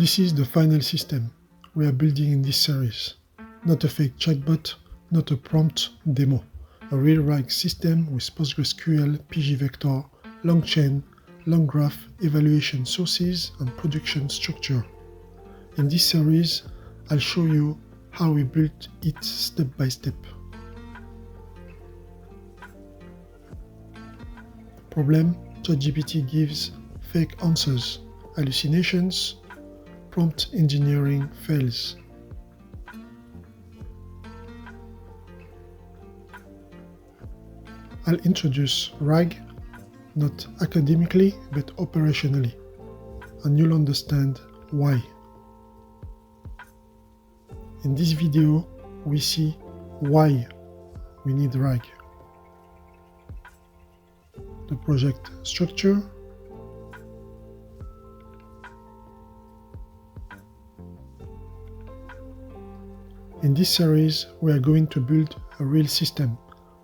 This is the final system we are building in this series. Not a fake chatbot, not a prompt demo. A real RAG system with PostgreSQL, pgvector, long chain, long graph, evaluation sources, and production structure. In this series, I'll show you how we built it step by step. Problem: ChatGPT gives fake answers, hallucinations, prompt engineering fails. I'll introduce RAG, not academically, but operationally, and you'll understand why. In this video, we see why we need RAG. The project structure, in this series, we are going to build a real system,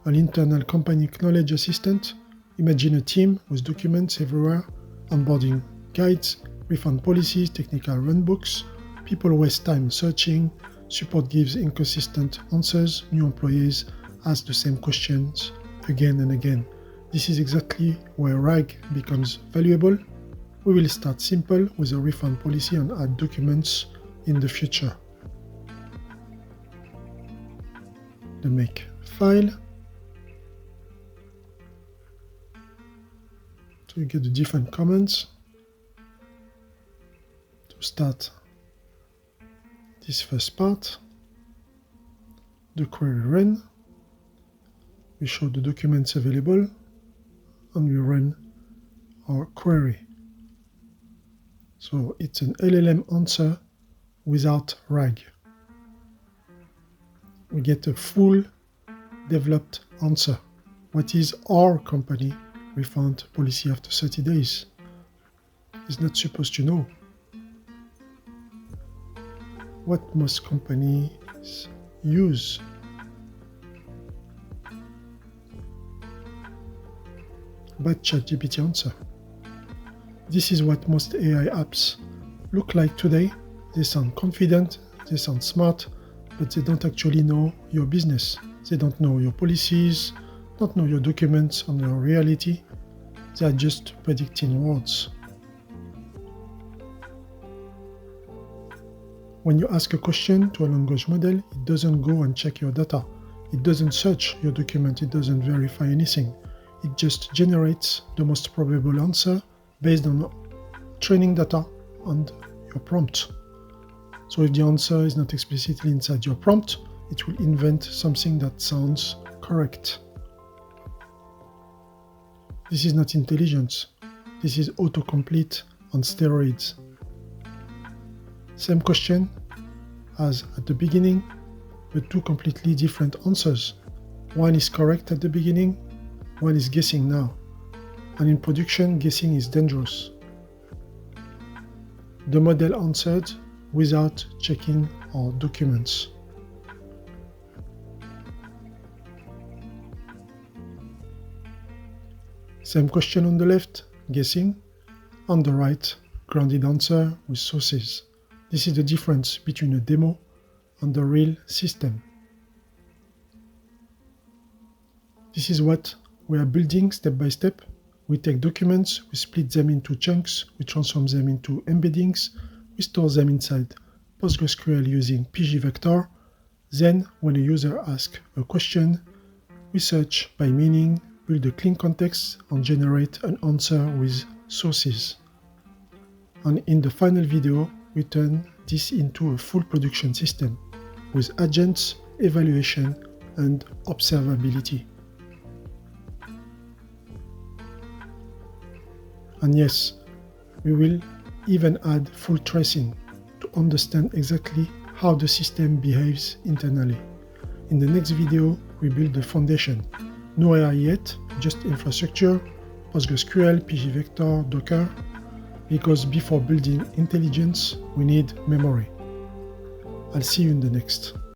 an internal company knowledge assistant. Imagine a team with documents everywhere, onboarding guides, refund policies, technical runbooks. People waste time searching, support gives inconsistent answers, new employees ask the same questions again and again. This is exactly where RAG becomes valuable. We will start simple with a refund policy and add documents in the future. The Makefile. So you get the different commands to start this first part. The query run. We show the documents available and we run our query. So it's an LLM answer without RAG. We get a full developed answer. What is our company refund policy after 30 days? It's not supposed to know. What most companies use? But ChatGPT answer. This is what most AI apps look like today. They sound confident, they sound smart, but they don't actually know your business. They don't know your policies, don't know your documents and your reality. They are just predicting words. When you ask a question to a language model, it doesn't go and check your data. It doesn't search your document. It doesn't verify anything. It just generates the most probable answer based on training data and your prompt. So if the answer is not explicitly inside your prompt, it will invent something that sounds correct. This is not intelligence. This is autocomplete on steroids. Same question as at the beginning, but two completely different answers. One is correct at the beginning, one is guessing now. And in production, guessing is dangerous. The model answered without checking our documents. Same question on the left, guessing. On the right, grounded answer with sources. This is the difference between a demo and the real system. This is what we are building step by step. We take documents, we split them into chunks, we transform them into embeddings, we store them inside PostgreSQL using pgvector. Then, when a user asks a question, we search by meaning, build a clean context, and generate an answer with sources. And in the final video, we turn this into a full production system with agents, evaluation, and observability. And yes, we will even add full tracing to understand exactly how the system behaves internally. In the next video, we build the foundation. No AI yet, just infrastructure, PostgreSQL, pgvector, Docker, because before building intelligence, we need memory. I'll see you in the next.